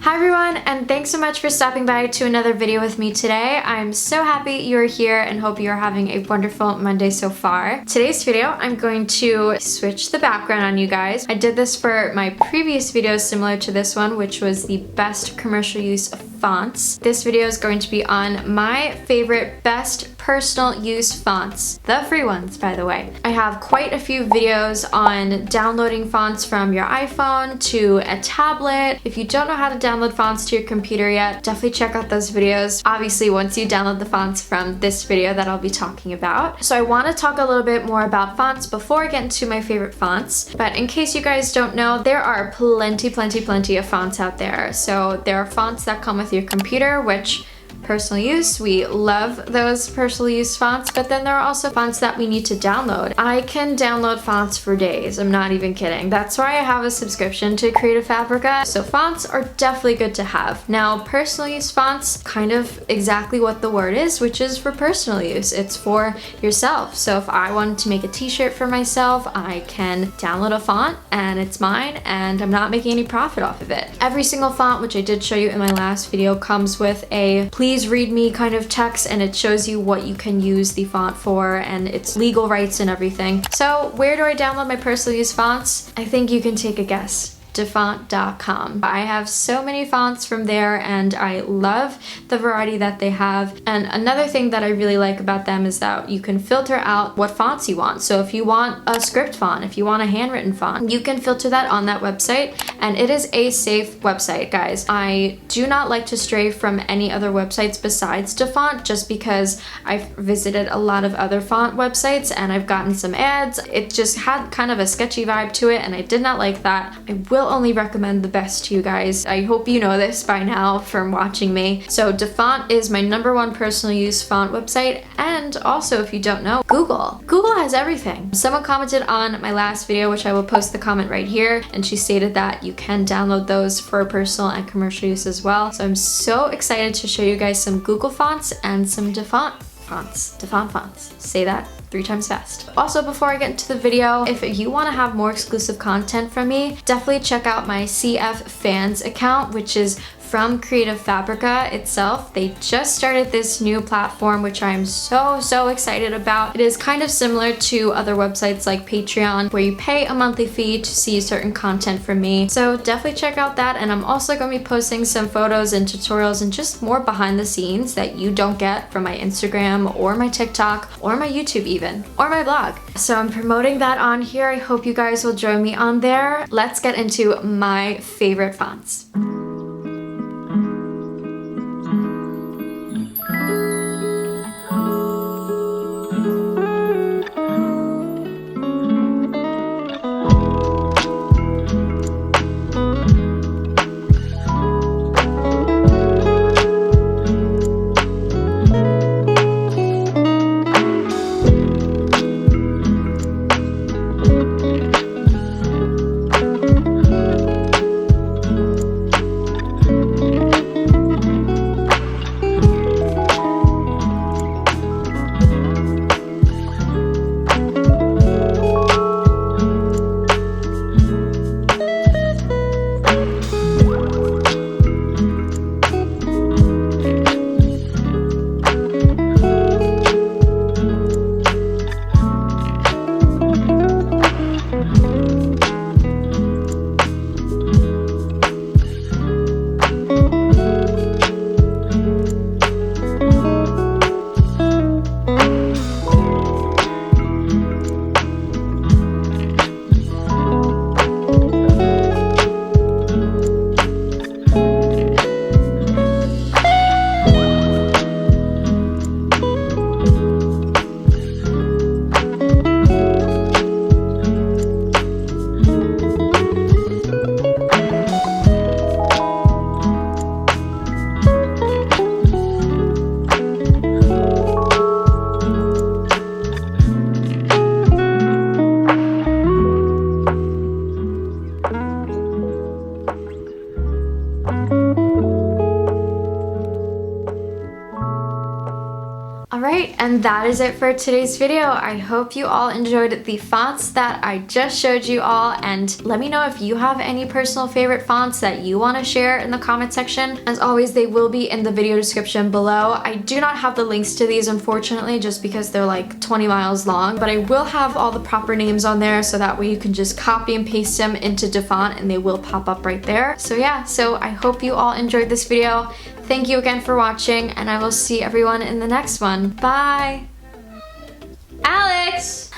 Hi everyone, and thanks so much for stopping by to another video with me today. I'm so happy you're here and hope you're having a wonderful Monday so far. Today's video, I'm going to switch the background on you guys. I did this for my previous video similar to this one, which was the best commercial use of fonts. This video is going to be on my favorite best personal use fonts. The free ones, by the way. I have quite a few videos on downloading fonts from your iPhone to a tablet. If you don't know how to download fonts to your computer yet, definitely check out those videos. Obviously, once you download the fonts from this video that I'll be talking about. So I want to talk a little bit more about fonts before I get into my favorite fonts. But in case you guys don't know, there are plenty of fonts out there. So there are fonts that come with your computer, which personal use, we love those personal use fonts, but then there are also fonts that we need to download. I can download fonts for days, I'm not even kidding. That's why I have a subscription to Creative Fabrica, so fonts are definitely good to have. Now, personal use fonts, kind of exactly what the word is, which is for personal use. It's for yourself. So if I wanted to make a t-shirt for myself, I can download a font and it's mine and I'm not making any profit off of it. Every single font, which I did show you in my last video, comes with a please read me kind of text, and it shows you what you can use the font for and its legal rights and everything. So where do I download my personal use fonts? I think you can take a guess. DAFONT.com. I have so many fonts from there and I love the variety that they have. And another thing that I really like about them is that you can filter out what fonts you want. So if you want a script font, if you want a handwritten font, you can filter that on that website, and it is a safe website, guys. I do not like to stray from any other websites besides DaFont, just because I've visited a lot of other font websites and I've gotten some ads. It just had kind of a sketchy vibe to it and I did not like that. I will only recommend the best to you guys. I hope you know this by now from watching me. So DaFont is my #1 personal use font website, and also if you don't know, Google. Google has everything. Someone commented on my last video, which I will post the comment right here, and she stated that you can download those for personal and commercial use as well. So I'm so excited to show you guys some Google fonts and some DaFont fonts. DaFont fonts. Say that 3 times fast. Also, before I get into the video, if you want to have more exclusive content from me, definitely check out my CF Fans account, which is from Creative Fabrica itself. They just started this new platform, which I'm so excited about. It is kind of similar to other websites like Patreon, where you pay a monthly fee to see certain content from me. So definitely check out that, and I'm also going to be posting some photos and tutorials and just more behind the scenes that you don't get from my Instagram or my TikTok or my YouTube even, or my blog. So I'm promoting that on here. I hope you guys will join me on there. Let's get into my favorite fonts. And that is it for today's video. I hope you all enjoyed the fonts that I just showed you all, and let me know if you have any personal favorite fonts that you want to share in the comment section. As always, they will be in the video description below. I do not have the links to these, unfortunately, just because they're like 20 miles long, but I will have all the proper names on there so that way you can just copy and paste them into DAFONT and they will pop up right there. So yeah, so I hope you all enjoyed this video. Thank you again for watching, and I will see everyone in the next one. Bye! Alex!